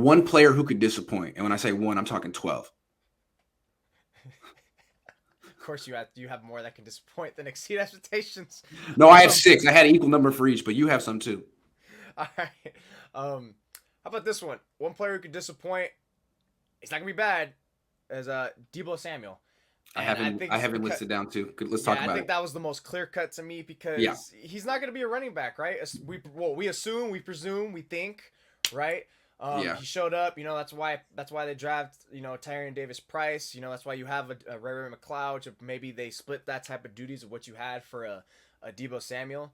one player who could disappoint. And when I say one, I'm talking 12. Of course, you have more that can disappoint than exceed expectations. No, I have Um, 6. I had an equal number for each, but you have some too. all right. How about this one? One player who could disappoint. It's not gonna be bad. As Debo Samuel, and I think I it's haven't because listed down too. Let's talk yeah, I about think it. that was the most clear cut to me Yeah. because he's not gonna be a running back, right? We assume, we presume, we think, right? Yeah. He showed up. That's why they draft Tyrion Davis Price. That's why you have a Ray McLeod. Maybe they split that type of duties of what you had for a Debo Samuel.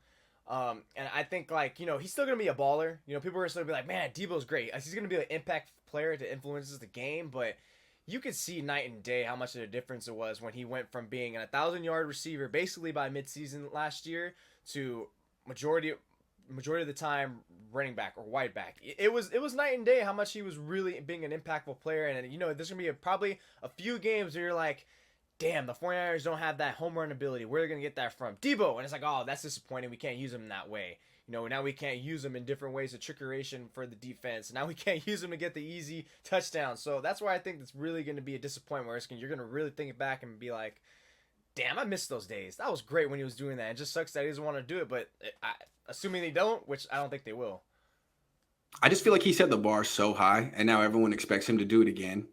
And I think he's still gonna be a baller. People are still gonna be like, man, Debo's great. He's gonna be an impact player that influences the game, but you could see night and day how much of a difference it was when he went from being an 1,000-yard receiver basically by midseason last year to majority of the time running back or wide back. It was night and day how much he was really being an impactful player. And there's gonna be probably a few games where you're like, damn, the 49ers don't have that home run ability. Where are they going to get that from? Debo. And it's like, oh, that's disappointing. We can't use him that way. Now we can't use him in different ways of trickeration for the defense. Now we can't use him to get the easy touchdown. So that's why I think it's really going to be a disappointment where you're going to really think it back and be like, damn, I missed those days. That was great when he was doing that. It just sucks that he doesn't want to do it. But assuming they don't, which I don't think they will. I just feel like he set the bar so high, and now everyone expects him to do it again.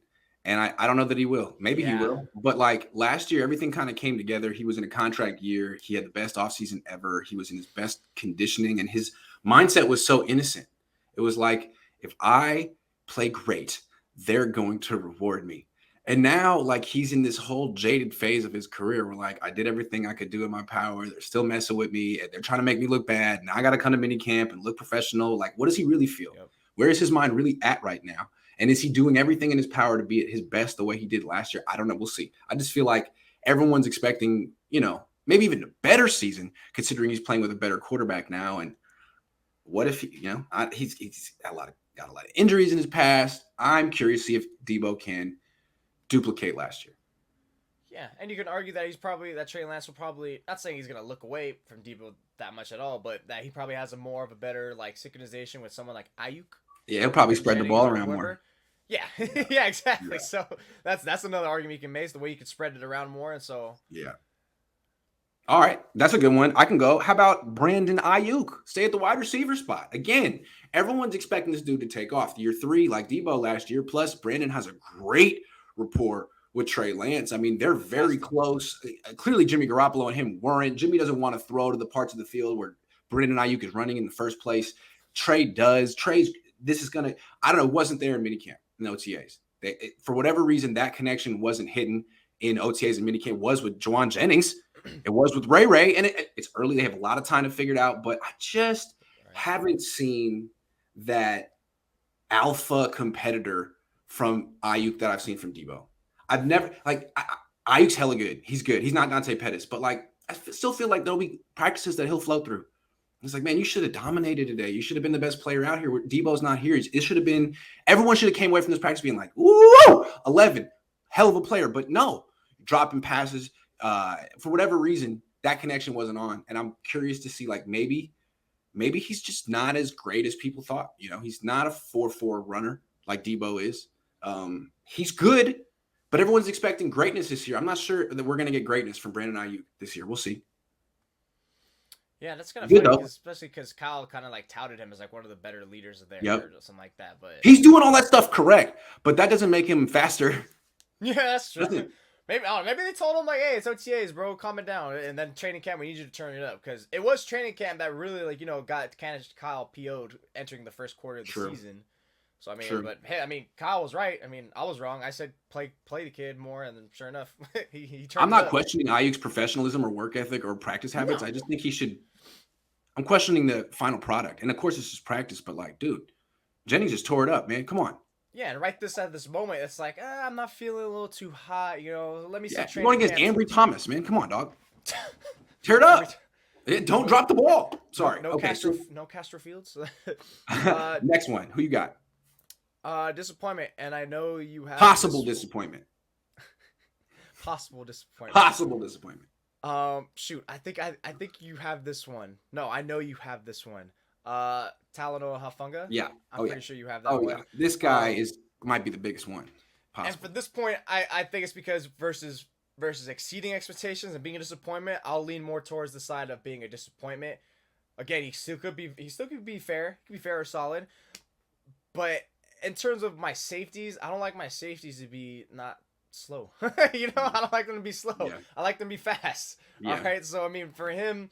And I don't know that he will. Maybe he Yeah. will. But like last year, everything kind of came together. He was in a contract year. He had the best offseason ever. He was in his best conditioning, and his mindset was so innocent. It was like, if I play great, they're going to reward me. And now, like, he's in this whole jaded phase of his career where, like, I did everything I could do in my power. They're still messing with me. And they're trying to make me look bad. Now I got to come to mini camp and look professional. Like, what does he really feel? Yep. Where is his mind really at right now? And is he doing everything in his power to be at his best the way he did last year? I don't know. We'll see. I just feel like everyone's expecting, maybe even a better season considering he's playing with a better quarterback now. And what if, he's got a lot of injuries in his past. I'm curious to see if Debo can duplicate last year. Yeah, and you can argue that Trey Lance will probably, not saying he's gonna look away from Debo that much at all, but that he probably has a more of a better synchronization with someone like Ayuk Yeah, he'll probably or spread the Jennings ball or around more. whoever. Yeah, yeah, exactly. Yeah. So that's another argument you can make, the way you can spread it around more, and so Yeah. All right. That's a good one. I can go. How about Brandon Ayuk? Stay at the wide receiver spot. Again, everyone's expecting this dude to take off. Year 3, like Debo last year. Plus, Brandon has a great rapport with Trey Lance. I mean, they're very close. Clearly, Jimmy Garoppolo and him weren't. Jimmy doesn't want to throw to the parts of the field where Brandon Ayuk is running in the first place. Trey does. This is going to, I don't know, wasn't there in minicamp in OTAs. For whatever reason, that connection wasn't hidden in OTAs and minicamp, was with Juwan Jennings. It was with Ray, and it's early. They have a lot of time to figure it out, but I just haven't seen that alpha competitor from Ayuk that I've seen from Debo. I've never, Ayuk's hella good. He's good. He's not Dante Pettis, but I still feel like there'll be practices that he'll float through. It's like, man, you should have dominated today. You should have been the best player out here. Debo's not here. It should have been, everyone should have came away from this practice being like, woo, 11, hell of a player. But no, dropping passes, for whatever reason, that connection wasn't on. And I'm curious to see, maybe he's just not as great as people thought. He's not a 4.4 runner like Debo is. He's good, but everyone's expecting greatness this year. I'm not sure that we're going to get greatness from Brandon Ayuk this year. We'll see. Yeah, that's kind of Good, funny, though. especially because Kyle kind of touted him as one of the better leaders of their Yep. or something like that. But he's doing all that stuff correct, but that doesn't make him faster. yeah, that's true. Maybe they told him hey, it's OTAs, bro, calm it down, and then training camp we need you to turn it up, because it was training camp that really got kind of Kyle PO'd entering the first quarter of the season. So I mean, but hey, Kyle was right. I was wrong. I said play the kid more, and then sure enough, he turned. I'm not questioning Ayuk's professionalism or work ethic or practice habits. No. I just think he should. I'm questioning the final product, and of course it's just practice. But dude, Jennings just tore it up, man. Come on. Yeah, and at this moment, it's I'm not feeling a little too hot. Let me see. You're going against Ambry Thomas, man. Come on, dog. Tear it up. Don't drop the ball. Sorry. No Castro Fields. Next one. Who you got? Disappointment, and I know you have possible disappointment. Possible disappointment. Possible disappointment. Shoot, I think you have this one. No, I know you have this one. Talanoa Hufanga. Yeah. I'm Oh yeah. pretty sure you have that Oh yeah. one. This guy Um, is might be the biggest one and for possible. this point, I think it's because versus exceeding expectations and being a disappointment, I'll lean more towards the side of being a disappointment. Again, he still could be fair, he could be fair or solid, but in terms of my safeties, I don't like my safeties to be not slow. I don't like them to be slow. Yeah. I like them to be fast. All Yeah. right, so I mean, for him,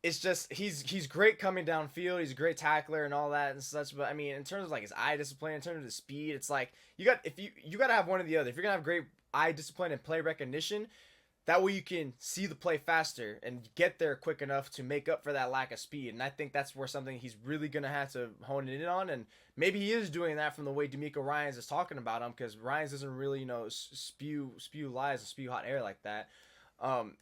it's just he's great coming downfield. He's a great tackler and all that and such. But I mean, in terms of like his eye discipline, in terms of his speed, it's like you got to have one or the other. If you're gonna have great eye discipline and play recognition, that way you can see the play faster and get there quick enough to make up for that lack of speed. And I think that's where something he's really gonna have to hone it in on. And maybe he is doing that from the way D'Amico Ryans is talking about him, because Ryans doesn't really spew lies and spew hot air like that. Um,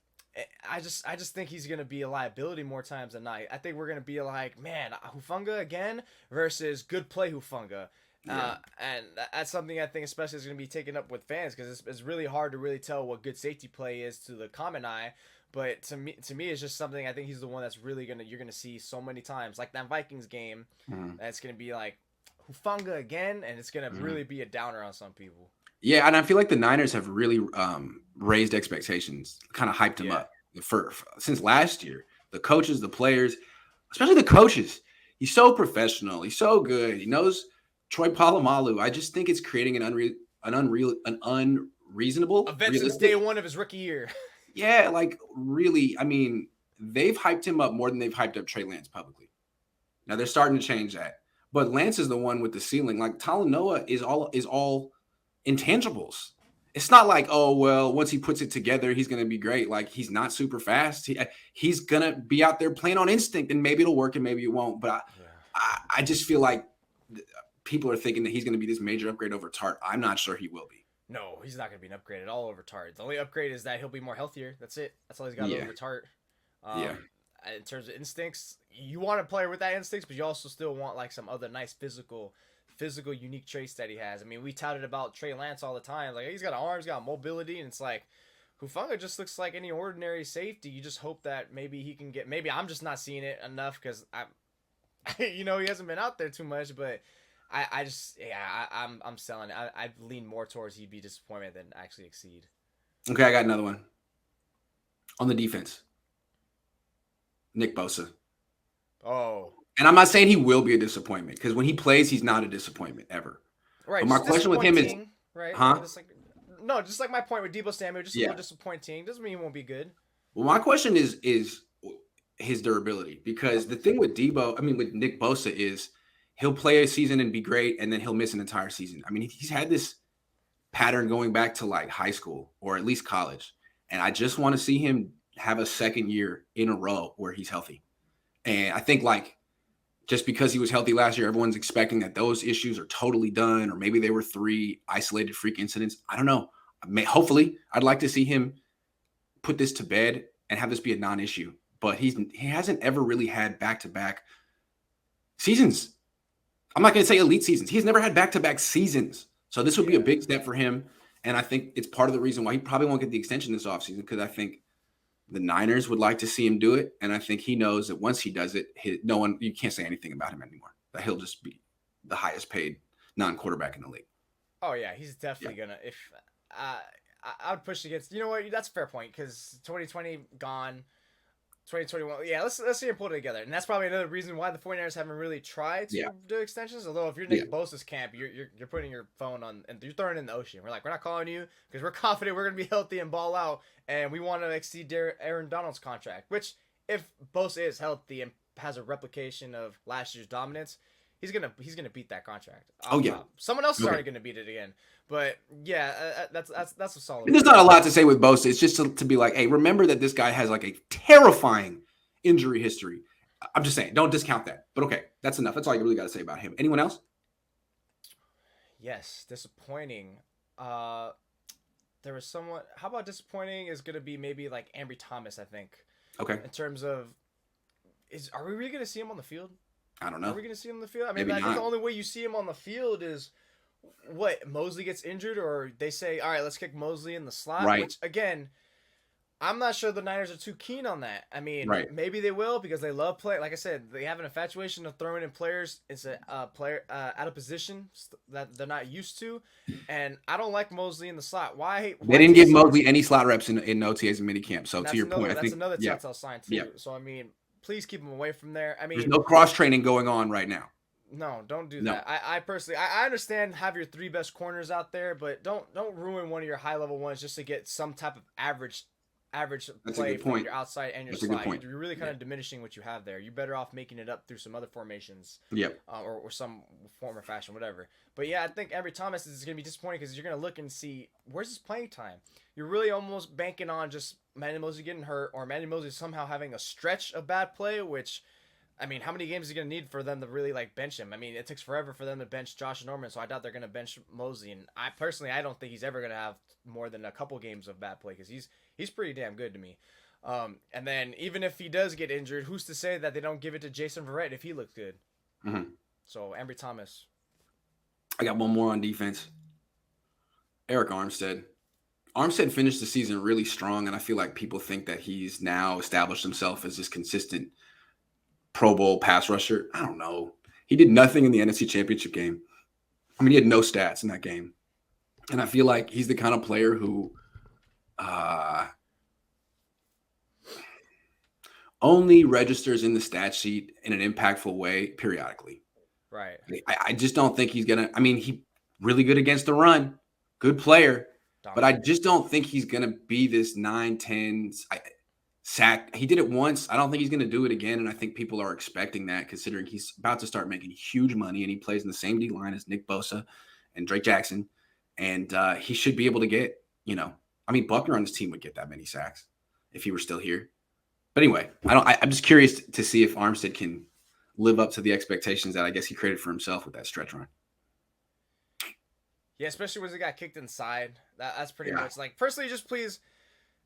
I just think he's gonna be a liability more times than not. I think we're gonna be like, man, Hufanga again versus good play Hufanga. Yeah. And that's something I think especially is going to be taken up with fans, because it's really hard to really tell what good safety play is to the common eye. But to me, it's just something I think he's the one that's really you're gonna see so many times, like that Vikings game. Mhm. That's gonna be like Hufanga again, and it's gonna really be a downer on some people. Yeah, and I feel like the Niners have really raised expectations, kind of hyped him Yeah. up since last year. The coaches, the players, especially the coaches. He's so professional. He's so good. He knows Troy Polamalu. I just think it's creating an unreasonable, Event since day realistic. one of his rookie year. Yeah, like really. I mean, they've hyped him up more than they've hyped up Trey Lance publicly. Now they're starting to change that, but Lance is the one with the ceiling. Like Talanoa is all intangibles. It's not like, oh well, once he puts it together, he's gonna be great. Like he's not super fast. He's gonna be out there playing on instinct, and maybe it'll work and maybe it won't. But Yeah. I just feel like people are thinking that he's gonna be this major upgrade over Tart. I'm not sure he will be. No, he's not gonna be an upgrade at all over Tart. The only upgrade is that he'll be more healthier. That's it. That's all he's got Yeah, over Tart. yeah, In terms of instincts, you want a player with that instincts, but you also still want like some other nice physical unique traits that he has. I mean, we touted about Trey Lance all the time. Like he's got arms, got mobility, and it's like Hufanga just looks like any ordinary safety. You just hope that maybe he can get. Maybe I'm just not seeing it enough because he hasn't been out there too much. But I'm selling it. I lean more towards he'd be disappointed than actually exceed. Okay, I got another one on the defense. Nick Bosa. Oh, And I'm not saying he will be a disappointment, because when he plays, he's not a disappointment ever. right. But my Just question with him is, disappointing, right? huh? Just like my point with Debo Samuel, just a Yeah. little disappointing. Doesn't mean he won't be good. Well, my question is his durability, because the thing with with Nick Bosa is he'll play a season and be great, and then he'll miss an entire season. I mean, he's had this pattern going back to like high school or at least college, and I just want to see him have a second year in a row where he's healthy. And I think like just because he was healthy last year, everyone's expecting that those issues are totally done, or maybe they were 3 isolated freak incidents. I don't know. Hopefully, I'd like to see him put this to bed and have this be a non-issue. But he hasn't ever really had back-to-back seasons. I'm not going to say elite seasons. He's never had back-to-back seasons. So this would be a big step for him. And I think it's part of the reason why he probably won't get the extension this offseason, because I think the Niners would like to see him do it. And I think he knows that once he does it, you can't say anything about him anymore. That he'll just be the highest paid non-quarterback in the league. Oh yeah, he's definitely gonna. If I would push against. You know what? That's a fair point, because 2020 gone. 2021, yeah, let's see him pull it together, and that's probably another reason why the 49ers haven't really tried to do extensions. Although if you're Nick Bosa's camp, you're putting your phone on and you're throwing it in the ocean. We're not calling you because we're confident we're gonna be healthy and ball out, and we want to exceed Aaron Donald's contract. Which, if Bosa is healthy and has a replication of last year's dominance, he's gonna beat that contract. Someone else is already gonna beat it again. But yeah, that's a solid. And there's not a lot to say with Bosa. It's just to be like, hey, remember that this guy has like a terrifying injury history. I'm just saying, don't discount that. But okay, that's enough. That's all you really got to say about him. Anyone else? Yes, disappointing. There was someone. How about disappointing is gonna be maybe like Ambry Thomas, I think. Okay. In terms of, are we really gonna see him on the field? I don't know. Are we gonna see him on the field? I mean, Maybe I think not. the only way you see him on the field is what Mosley gets injured, or they say, all right, let's kick Mosley in the slot. Right. Which again, I'm not sure the Niners are too keen on that. I mean, Right. maybe they will because they love play. Like I said, they have an infatuation of throwing in players. It's a player out of position that they're not used to, and I don't like Mosley in the slot. Why? They Why didn't take give someone? Mosley any slot reps in OTAs and minicamp. So And to your point, I that's think, another yeah, telltale sign yeah. too. So I mean, please keep him away from there. I There's mean, no cross training going on right now. no, don't do No. that. I personally, I understand have your three best corners out there, but don't ruin one of your high level ones just to get some type of average That's a play good from point. your outside and your That's a good slide. point. You're really kind Yeah. of diminishing what you have there. You're better off making it up through some other formations, Yep. or some form or fashion, whatever. But yeah, I think Ambry Thomas is going to be disappointing because you're going to look and see where's his playing time. You're really almost banking on just Manny Mosley getting hurt or Manny Mosley somehow having a stretch of bad play, which. I mean, how many games is he going to need for them to really like bench him? I mean, it takes forever for them to bench Josh Norman, so I doubt they're going to bench Mosley. And I don't think he's ever going to have more than a couple games of bad play because he's pretty damn good to me. And then even if he does get injured, who's to say that they don't give it to Jason Verrett if he looks good? Mm-hmm. So Ambry Thomas. I got one more on defense. Eric Armstead. Armstead finished the season really strong, and I feel like people think that he's now established himself as this consistent Pro Bowl pass rusher. I don't know. He did nothing in the NFC Championship game. I mean, he had no stats in that game. And I feel like he's the kind of player who only registers in the stat sheet in an impactful way periodically. Right. I just don't think he's going to – I mean, he really good against the run. Good player. But I just don't think he's going to be this 9-10 sack. He did it once. I don't think he's going to do it again. And I think people are expecting that considering he's about to start making huge money and he plays in the same D line as Nick Bosa and Drake Jackson. And he should be able to get, I mean, Buckner on his team would get that many sacks if he were still here. But anyway, I'm just curious to see if Armstead can live up to the expectations that I guess he created for himself with that stretch run. Yeah, especially when he got kicked inside. That's pretty much like, personally, just please,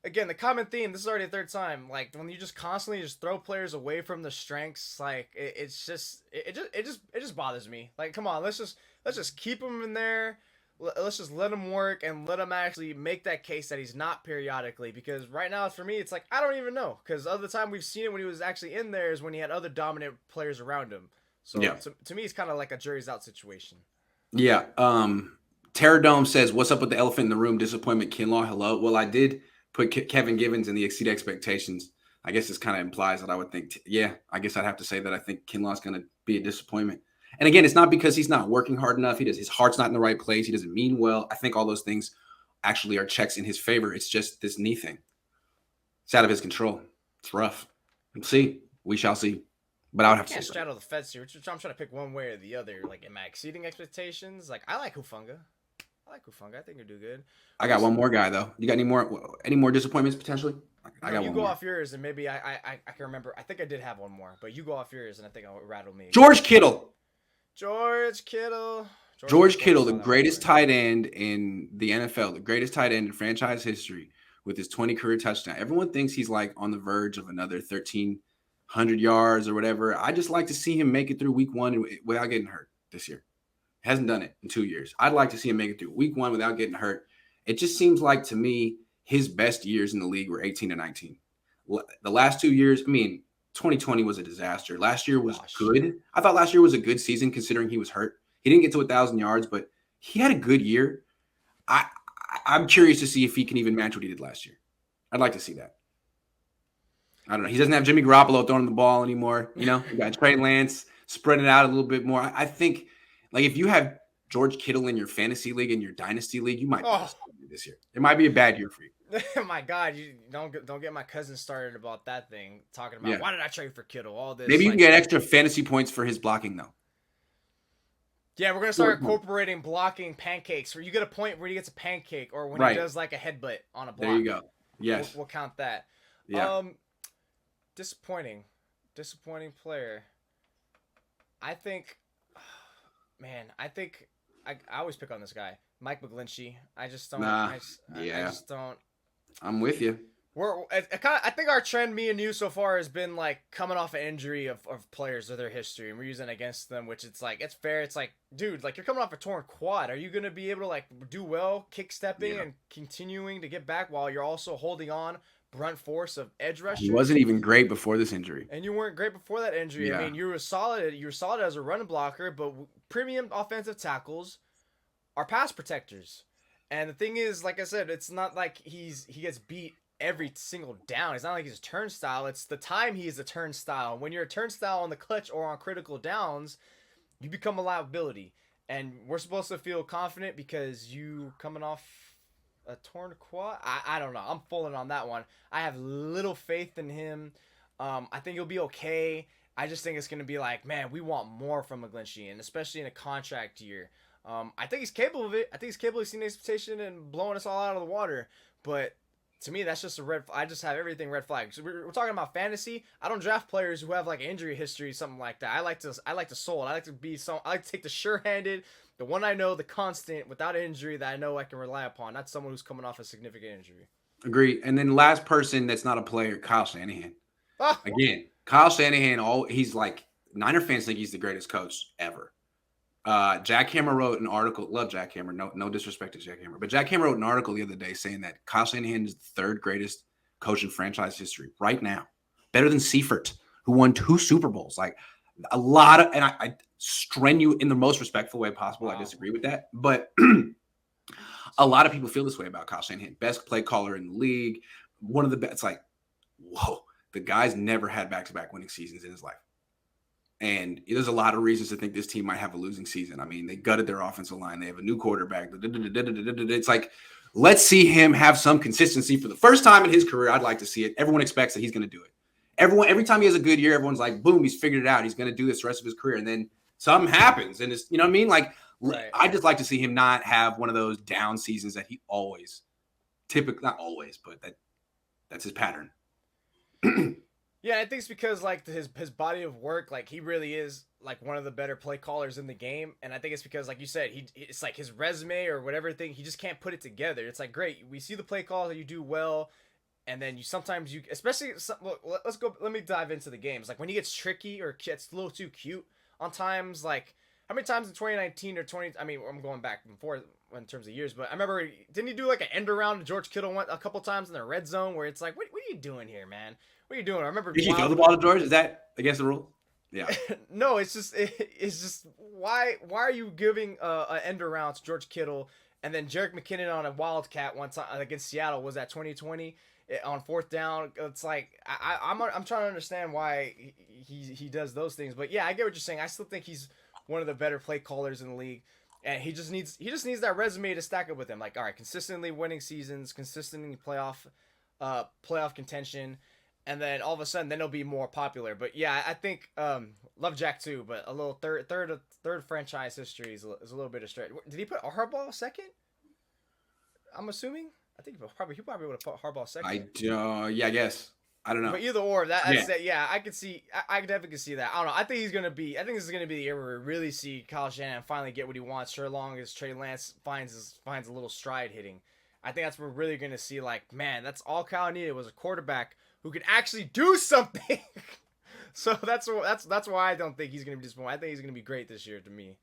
again, the common theme, this is already the third time, like when you just constantly just throw players away from the strengths, like it just bothers me. Like, come on, let's just keep him in there. Let's just let him work and let him actually make that case that he's not periodically, because right now for me it's like I don't even know, because other time we've seen it when he was actually in there is when he had other dominant players around him. So yeah. to me it's kind of like a jury's out situation. Yeah. Terradome says, "What's up with the elephant in the room? Disappointment, Kinlaw. Hello." Well, I did put Kevin Givens in the exceed expectations. I guess this kind of implies that I would think, I guess I'd have to say that I think Kinlaw's going to be a disappointment. And again, it's not because he's not working hard enough. His heart's not in the right place. He doesn't mean well. I think all those things actually are checks in his favor. It's just this knee thing. It's out of his control. It's rough. We'll see. We shall see. But I would have to say straddle the fence here. I'm trying to pick one way or the other. Like, am I exceeding expectations? Like, I like Hufanga. I think he'll do good. I got one more guy though. You got any more disappointments potentially? I got you go off yours, and maybe I can remember. I think I did have one more, but you go off yours, and I think it'll rattle me. George Kittle, the greatest tight end in the NFL, the greatest tight end in franchise history, with his 20 career touchdowns. Everyone thinks he's like on the verge of another 1,300 yards or whatever. I just like to see him make it through week one without getting hurt this year. Hasn't done it in 2 years. I'd like to see him make it through week one without getting hurt. It just seems like to me his best years in the league were 18 and 19. The last 2 years, 2020 was a disaster. Last year was good. I thought last year was a good season considering he was hurt. He didn't get to 1,000 yards, but he had a good year. I'm curious to see if he can even match what he did last year. I'd like to see that. I don't know. He doesn't have Jimmy Garoppolo throwing the ball anymore. You got Trey Lance spreading it out a little bit more. I think – like if you have George Kittle in your fantasy league and your dynasty league, you might be this year. It might be a bad year for you. Oh my God, you don't get my cousin started about that thing. Talking about why did I trade for Kittle? All this. Maybe you can get extra fantasy points for his blocking though. Yeah, we're gonna start incorporating blocking pancakes. Where you get a point where he gets a pancake, or when he does like a headbutt on a block. There you go. Yes, we'll count that. Yeah. Disappointing player. I think. Man, I think I always pick on this guy, Mike McGlinchey. I just don't. I just don't. I'm with you. I think our trend, me and you, so far has been like coming off an injury of players of their history, and we're using it against them, which it's like it's fair. It's like, dude, like you're coming off a torn quad. Are you gonna be able to like do well, kick stepping and continuing to get back while you're also holding on brunt force of edge rushers. He wasn't even great before this injury. And you weren't great before that injury. Yeah. I mean, you were solid as a run blocker, but premium offensive tackles are pass protectors. And the thing is, like I said, it's not like he gets beat every single down. It's not like he's a turnstile. It's the time he is a turnstile. When you're a turnstile on the clutch or on critical downs, you become a liability. And we're supposed to feel confident because you coming off a torn quad. I don't know. I'm falling on that one. I have little faith in him. I think he'll be okay. I just think it's going to be like, man, we want more from McGlinchey, and especially in a contract year. I think he's capable of it. I think he's capable of seeing expectation and blowing us all out of the water. But to me, that's just a red flag. I just have everything red flags. So we're talking about fantasy. I don't draft players who have like injury history, something like that. I like to soul. I like to take the sure-handed, the one I know, the constant, without injury that I know I can rely upon. Not someone who's coming off a significant injury. Agree. And then last person that's not a player, Kyle Shanahan. Again, Kyle Shanahan, he's like, Niner fans think he's the greatest coach ever. Jack Hammer wrote an article. Love Jack Hammer. No disrespect to Jack Hammer. But Jack Hammer wrote an article the other day saying that Kyle Shanahan is the third greatest coach in franchise history right now. Better than Seifert, who won 2 Super Bowls. Like a lot of, and I strenuous in the most respectful way possible. Wow. I disagree with that. But a lot of people feel this way about Kyle Shanahan. Best play caller in the league. One of the best. It's like, whoa, the guy's never had back-to-back winning seasons in his life. And there's a lot of reasons to think this team might have a losing season. I mean, they gutted their offensive line. They have a new quarterback. It's like, let's see him have some consistency for the first time in his career. I'd like to see it. Everyone expects that he's going to do it. Every time he has a good year, everyone's like, boom, he's figured it out. He's going to do this the rest of his career. And then something happens. And it's, you know what I mean? Like, right. I just like to see him not have one of those down seasons that he always, typically, not always, but that's his pattern. Yeah, I think it's because like his body of work, like he really is like one of the better play callers in the game, and I think it's because, like you said, it's like his resume or whatever thing, he just can't put it together. It's like, great, we see the play calls that you do well, and then especially let me dive into the games. Like when he gets tricky or gets a little too cute on times, like how many times in 2019 or 20? I mean, I'm going back and forth in terms of years, but I remember, didn't he do like an end around to George Kittle went a couple times in the red zone where it's like, what are you doing here, man? What are you doing? I remember. Did you throw the ball to George? Is that against the rule? Yeah. No, it's just why are you giving an end around to George Kittle and then Jerick McKinnon on a wildcat one time against Seattle? Was that 2020 on 4th down? It's like I'm trying to understand why he does those things. But yeah, I get what you're saying. I still think he's one of the better play callers in the league. And he just needs that resume to stack up with him. Like, all right, consistently winning seasons, consistently playoff contention. And then all of a sudden, then he'll be more popular. But yeah, I think love Jack too, but a little third franchise history is a little bit of stretch. Did he put Harbaugh second? I'm assuming. I think he probably would have put Harbaugh second. I guess. I don't know. But either or, I could see. I definitely could see that. I don't know. I think this is gonna be the year where we really see Kyle Shanahan finally get what he wants. Sure, long as Trey Lance finds a little stride hitting. I think that's what we're really gonna see. Like, man, that's all Kyle needed was a quarterback who could actually do something. So that's why I don't think he's gonna be disappointed. I think he's gonna be great this year to me.